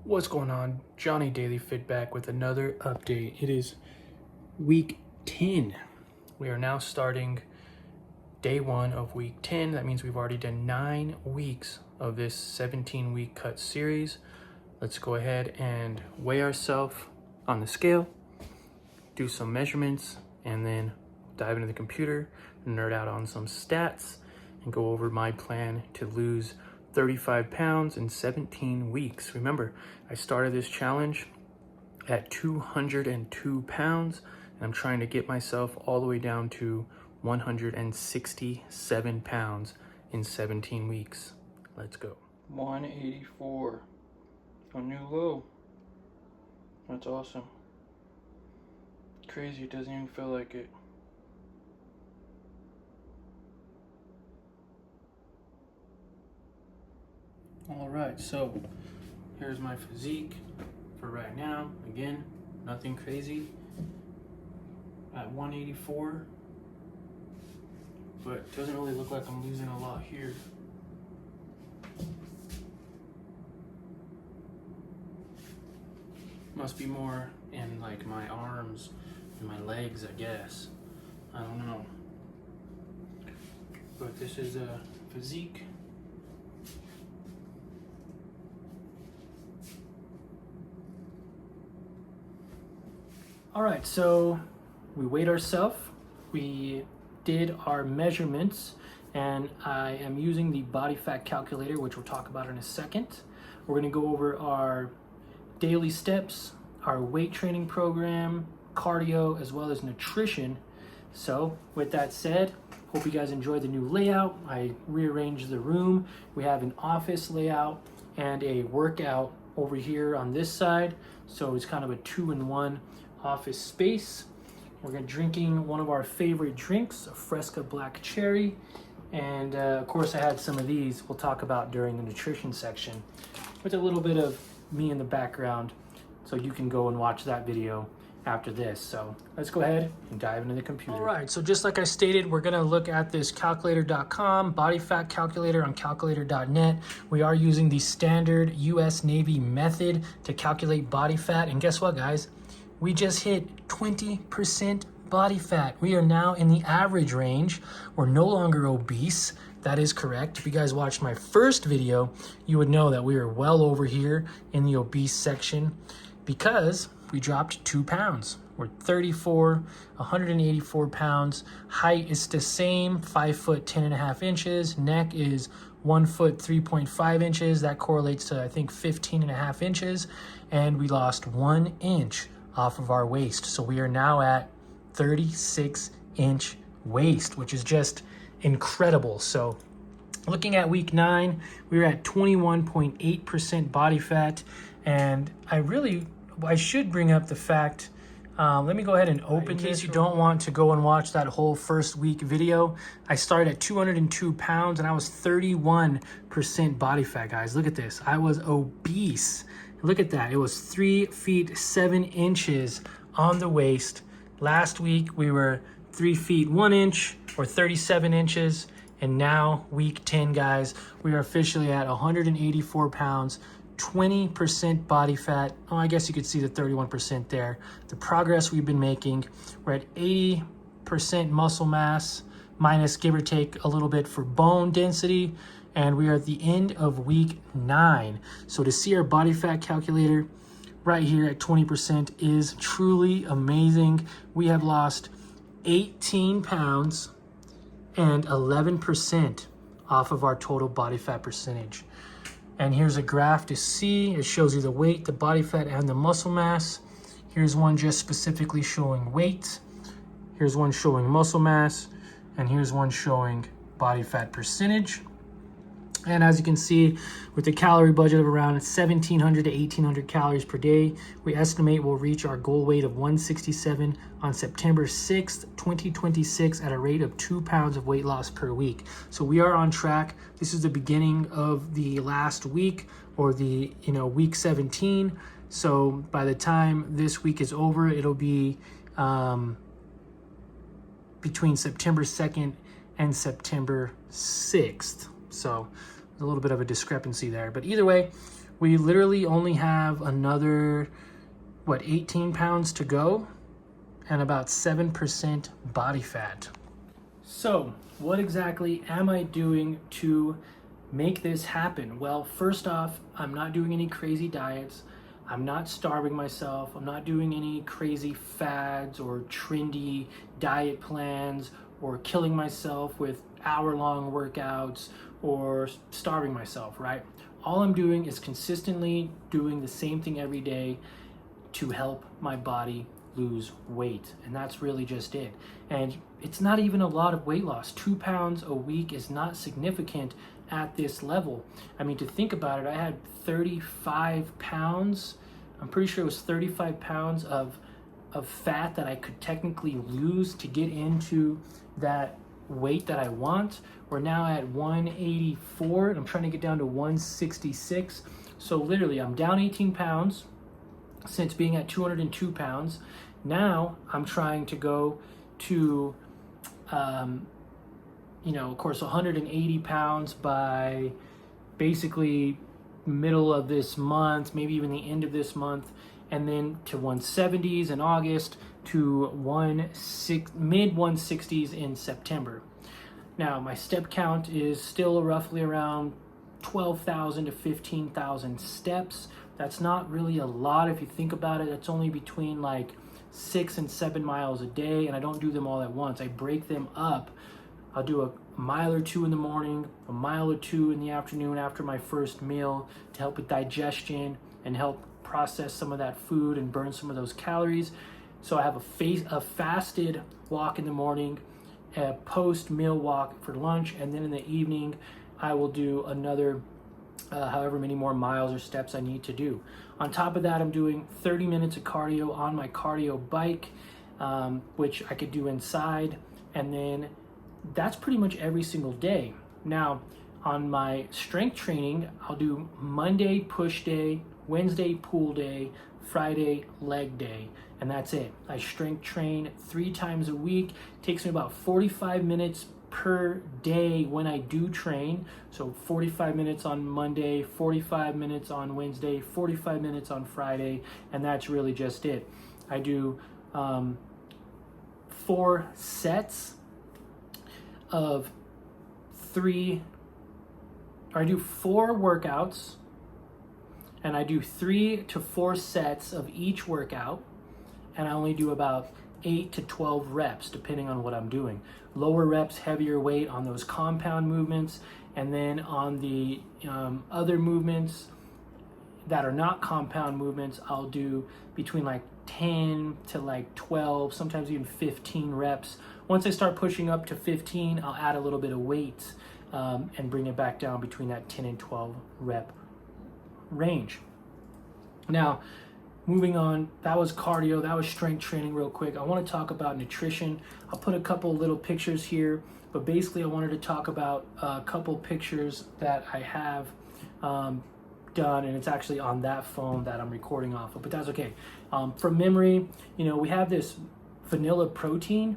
What's going on? Johnny Daily Fit back with another update. It is week 10. We are now starting day 1 of week 10. That means we've already done 9 weeks of this 17-week cut series. Let's go ahead and weigh ourselves on the scale, do some measurements, and then dive into the computer, nerd out on some stats, and go over my plan to lose 35 pounds in 17 weeks. Remember, I started this challenge at 202 pounds, and I'm trying to get myself all the way down to 167 pounds in 17 weeks. Let's go. 184, a new low. That's awesome. Crazy, it doesn't even feel like it. All right, so here's my physique for right now. Again, nothing crazy at 184, but it doesn't really look like I'm losing a lot here. Must be more in like my arms and my legs, I guess. I don't know. But this is a physique. All right, so we weighed ourselves, we did our measurements, and I am using the body fat calculator, which we'll talk about in a second. We're gonna go over our daily steps, our weight training program, cardio, as well as nutrition. So with that said, hope you guys enjoy the new layout. I rearranged the room. We have an office layout and a workout over here on this side. So it's kind of a 2-in-1 office space. We're drinking one of our favorite drinks, a Fresca Black Cherry. And of course I had some of these we'll talk about during the nutrition section with a little bit of me in the background, so you can go and watch that video after this. So let's go ahead and dive into the computer. All right, so just like I stated, we're gonna look at this calculator.com body fat calculator on calculator.net. We are using the standard US Navy method to calculate body fat, and guess what, guys? We just hit 20% body fat. We are now in the average range. We're no longer obese. That is correct. If you guys watched my first video, you would know that we are well over here in the obese section because we dropped 2 pounds. We're 34, 184 pounds. Height is the same, 5 foot 10.5 inches. Neck is 1 foot 3.5 inches. That correlates to, I think, 15.5 inches. And we lost 1 inch off of our waist. So we are now at 36-inch waist, which is just incredible. So looking at week 9, we were at 21.8% body fat. And I should bring up the fact, let me go ahead and open this. In case you don't want to go and watch that whole first week video, I started at 202 pounds and I was 31% body fat, guys. Look at this. I was obese. Look at that. It was 3 feet 7 inches on the waist. Last week we were 3 feet 1 inch, or 37 inches. And now week 10, guys, we are officially at 184 pounds, 20% body fat. Oh, I guess you could see the 31% there. The progress we've been making. We're at 80% muscle mass, minus give or take a little bit for bone density. And we are at the end of week 9. So to see our body fat calculator right here at 20% is truly amazing. We have lost 18 pounds and 11% off of our total body fat percentage. And here's a graph to see. It shows you the weight, the body fat, and the muscle mass. Here's one just specifically showing weight. Here's one showing muscle mass. And here's one showing body fat percentage. And as you can see, with a calorie budget of around 1,700 to 1,800 calories per day, we estimate we'll reach our goal weight of 167 on September 6th, 2026 at a rate of 2 pounds of weight loss per week. So we are on track. This is the beginning of the last week, or the week 17. So by the time this week is over, it'll be between September 2nd and September 6th. So a little bit of a discrepancy there. But either way, We literally only have another, 18 pounds to go and about 7% body fat. So, what exactly am I doing to make this happen? Well, first off, I'm not doing any crazy diets. I'm not starving myself. I'm not doing any crazy fads or trendy diet plans or killing myself with hour-long workouts or starving myself, right? All I'm doing is consistently doing the same thing every day to help my body lose weight, and that's really just it. And it's not even a lot of weight loss. 2 pounds a week is not significant at this level. I mean, to think about it, I had 35 pounds, I'm pretty sure it was 35 pounds of fat that I could technically lose to get into that weight that I want. We're now at 184 and I'm trying to get down to 166. So literally I'm down 18 pounds since being at 202 pounds. Now I'm trying to go to, of course, 180 pounds by basically middle of this month, maybe even the end of this month, and then to 170s in August, to mid 160s in September. Now my step count is still roughly around 12,000 to 15,000 steps. That's not really a lot if you think about it. That's only between like 6 and 7 miles a day, and I don't do them all at once. I break them up. I'll do a mile or two in the morning, a mile or two in the afternoon after my first meal to help with digestion and help process some of that food and burn some of those calories. So I have a fasted walk in the morning, a post-meal walk for lunch, and then in the evening I will do another however many more miles or steps I need to do. On top of that, I'm doing 30 minutes of cardio on my cardio bike, which I could do inside, and then that's pretty much every single day. Now, on my strength training, I'll do Monday push day, Wednesday pool day, Friday leg day, and that's it. I strength train 3 times a week. It takes me about 45 minutes per day when I do train. So 45 minutes on Monday, 45 minutes on Wednesday, 45 minutes on Friday, and that's really just it. I do 4 sets of 3, or I do 4 workouts, and I do 3 to 4 sets of each workout, and I only do about 8 to 12 reps depending on what I'm doing. Lower reps, heavier weight on those compound movements, and then on the other movements that are not compound movements, I'll do between like 10 to like 12, sometimes even 15 reps. Once I start pushing up to 15, I'll add a little bit of weight and bring it back down between that 10 and 12 rep range. Now, moving on, that was cardio, that was strength training real quick. I want to talk about nutrition. I'll put a couple little pictures here, but basically I wanted to talk about a couple pictures that I have done, and it's actually on that phone that I'm recording off of, but that's okay. From memory, we have this vanilla protein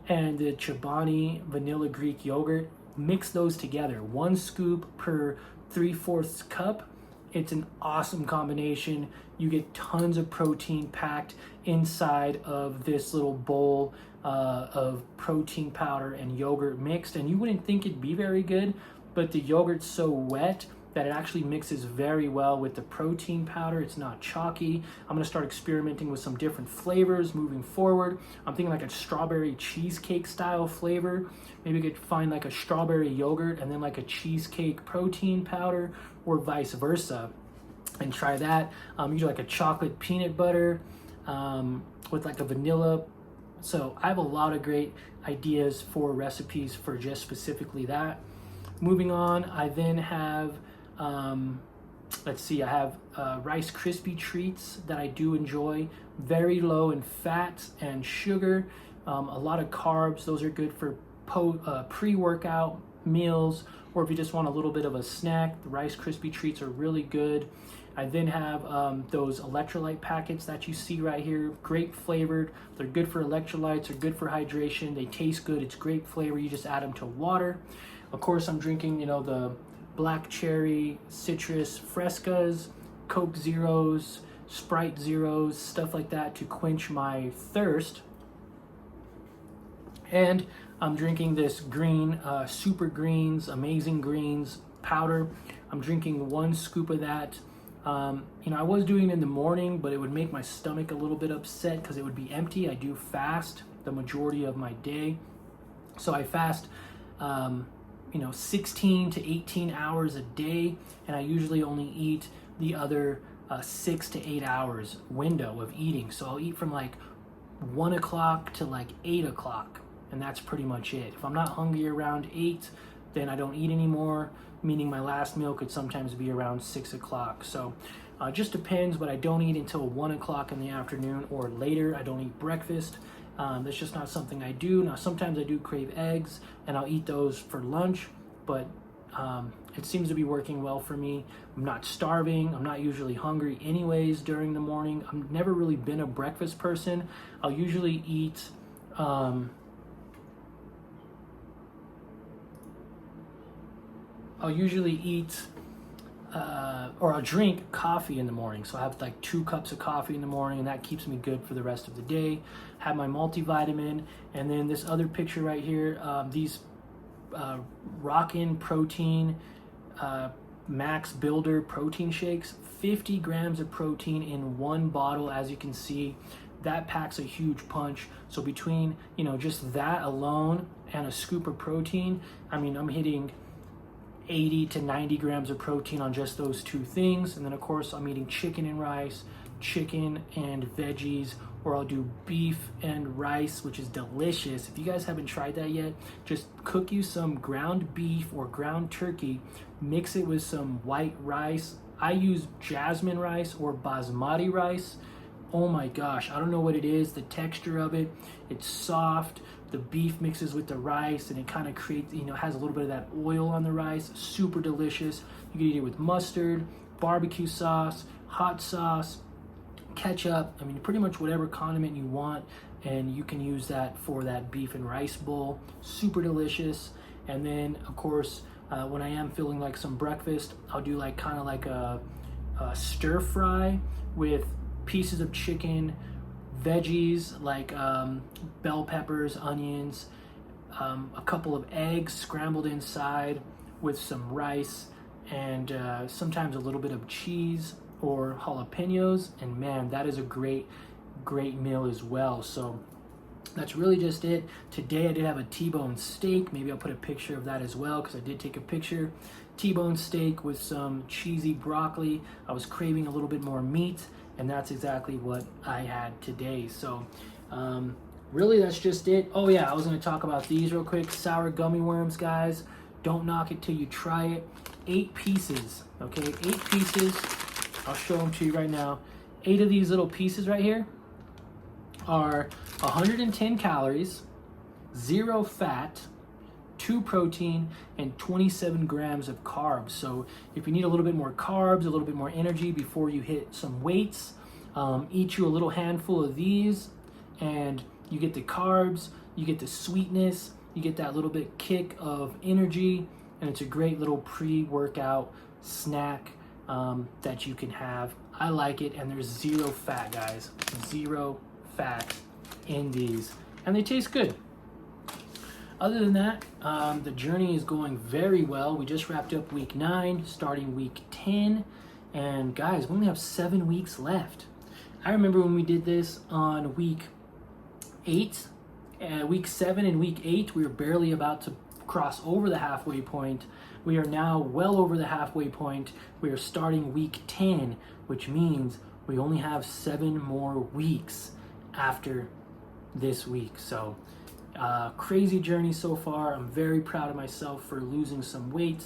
and the Chobani vanilla Greek yogurt. Mix those together, 1 scoop per 3/4 cup. It's an awesome combination. You get tons of protein packed inside of this little bowl of protein powder and yogurt mixed, and you wouldn't think it'd be very good, but the yogurt's so wet that it actually mixes very well with the protein powder. It's not chalky. I'm gonna start experimenting with some different flavors moving forward. I'm thinking like a strawberry cheesecake style flavor. Maybe we could find like a strawberry yogurt and then like a cheesecake protein powder, or vice versa, and try that. You do like a chocolate peanut butter with like a vanilla. So I have a lot of great ideas for recipes for just specifically that. Moving on, I then have I have Rice Krispie treats that I do enjoy, very low in fat and sugar, a lot of carbs. Those are good for pre-workout meals, or if you just want a little bit of a snack, the Rice Krispie treats are really good. I then have those electrolyte packets that you see right here, grape flavored. They're good for electrolytes, they're good for hydration, they taste good, it's grape flavor, you just add them to water. Of course, I'm drinking, the black cherry citrus frescas, Coke Zeros, Sprite Zeros, stuff like that to quench my thirst. And I'm drinking this green, Super Greens, Amazing Greens powder. I'm drinking 1 scoop of that. I was doing it in the morning, but it would make my stomach a little bit upset because it would be empty. I do fast the majority of my day. So I fast, 16 to 18 hours a day, and I usually only eat the other 6 to 8 hours window of eating. So I'll eat from like 1 o'clock to like 8 o'clock, and that's pretty much it. If I'm not hungry around 8, then I don't eat anymore, meaning my last meal could sometimes be around 6 o'clock. So just depends, but I don't eat until 1 o'clock in the afternoon or later. I don't eat breakfast. That's just not something I do. Now, sometimes I do crave eggs, and I'll eat those for lunch, but it seems to be working well for me. I'm not starving. I'm not usually hungry anyways during the morning. I've never really been a breakfast person. I'll usually eat or I'll drink coffee in the morning. So I have like 2 cups of coffee in the morning, and that keeps me good for the rest of the day. Have my multivitamin, and then this other picture right here, these Rockin' Protein Max Builder protein shakes, 50 grams of protein in 1 bottle. As you can see, that packs a huge punch. So between, just that alone and a scoop of protein, I'm hitting 80 to 90 grams of protein on just those 2 things. And then of course I'm eating chicken and rice, chicken and veggies, or I'll do beef and rice, which is delicious. If you guys haven't tried that yet, just cook you some ground beef or ground turkey, mix it with some white rice. I use jasmine rice or basmati rice. Oh my gosh, I don't know what it is, the texture of it, it's soft. The beef mixes with the rice, and it kind of creates, has a little bit of that oil on the rice. Super delicious. You can eat it with mustard, barbecue sauce, hot sauce, ketchup. Pretty much whatever condiment you want, and you can use that for that beef and rice bowl. Super delicious. And then, of course, when I am feeling like some breakfast, I'll do kind of like a stir fry with pieces of chicken, veggies like bell peppers, onions, a couple of eggs scrambled inside with some rice, and sometimes a little bit of cheese or jalapenos, and man, that is a great meal as well. So that's really just it. Today I did have a T-bone steak. Maybe I'll put a picture of that as well, because I did take a picture. T-bone steak with some cheesy broccoli. I was craving a little bit more meat, and that's exactly what I had today. So really that's just it. Oh yeah, I was going to talk about these real quick. Sour gummy worms, guys. Don't knock it till you try it. 8 pieces, okay? 8 pieces. I'll show them to you right now. 8 of these little pieces right here are 110 calories, 0 fat, 2 protein, and 27 grams of carbs. So if you need a little bit more carbs, a little bit more energy before you hit some weights, eat you a little handful of these, and you get the carbs, you get the sweetness, you get that little bit kick of energy, and it's a great little pre-workout snack that you can have. I like it, and there's 0 fat, guys. 0 fat in these, and they taste good. Other than that, the journey is going very well. We just wrapped up week 9, starting week 10, and guys, we only have 7 weeks left. I remember when we did this on week 8, week 7 and week 8, we were barely about to cross over the halfway point. We are now well over the halfway point. We are starting week 10, which means we only have 7 more weeks after this week. So crazy journey so far. I'm very proud of myself for losing some weight.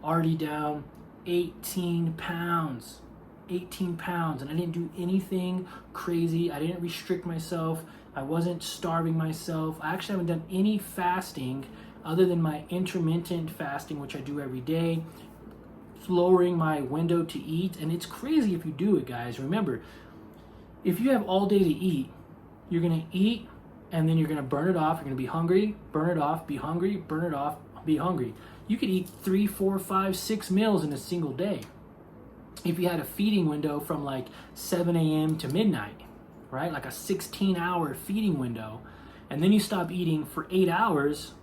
Already down 18 pounds. 18 pounds, and I didn't do anything crazy. I didn't restrict myself. I wasn't starving myself. I actually haven't done any fasting other than my intermittent fasting, which I do every day, lowering my window to eat. And it's crazy if you do it, guys. Remember, if you have all day to eat, you're gonna eat, and then you're gonna burn it off. You're gonna be hungry, burn it off, be hungry, burn it off, be hungry. You could eat 3, 4, 5, 6 meals in a single day. if you had a feeding window from like 7 a.m. to midnight, right? Like a 16-hour feeding window, and then you stop eating for 8 hours,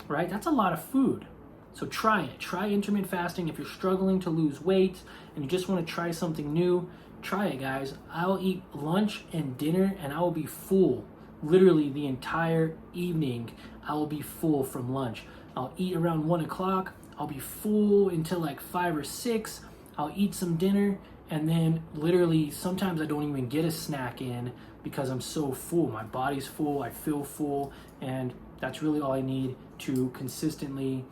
right? That's a lot of food. So try it. Try intermittent fasting. If you're struggling to lose weight and you just want to try something new, try it, guys. I'll eat lunch and dinner and I will be full. Literally the entire evening, I will be full from lunch. I'll eat around 1 o'clock. I'll be full until like 5 or 6. I'll eat some dinner, and then literally sometimes I don't even get a snack in because I'm so full. My body's full, I feel full, and that's really all I need to consistently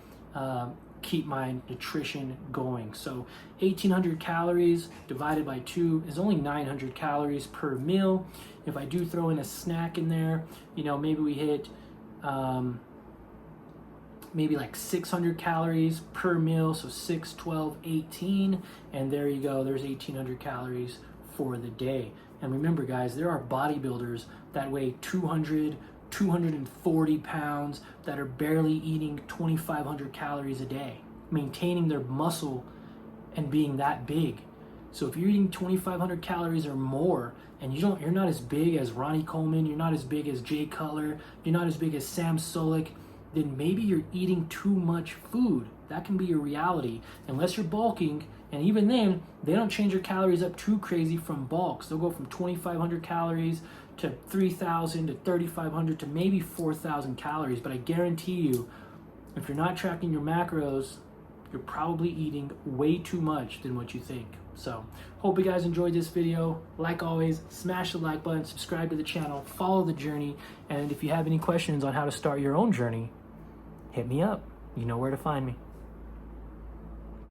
keep my nutrition going. So 1,800 calories divided by 2 is only 900 calories per meal. If I do throw in a snack in there, you know, maybe we hit maybe like 600 calories per meal, so 6, 12, 18, and there you go, there's 1,800 calories for the day. And remember, guys, there are bodybuilders that weigh 200, 240 pounds that are barely eating 2,500 calories a day, maintaining their muscle and being that big. So if you're eating 2,500 calories or more, and you're not as big as Ronnie Coleman, you're not as big as Jay Cutler, you're not as big as Sam Sulek, then maybe you're eating too much food. That can be your reality, unless you're bulking. And even then, they don't change your calories up too crazy from bulks. They'll go from 2,500 calories to 3,000 to 3,500 to maybe 4,000 calories. But I guarantee you, if you're not tracking your macros, you're probably eating way too much than what you think. So, hope you guys enjoyed this video. Like always, smash the like button, subscribe to the channel, follow the journey, and if you have any questions on how to start your own journey, hit me up. You know where to find me.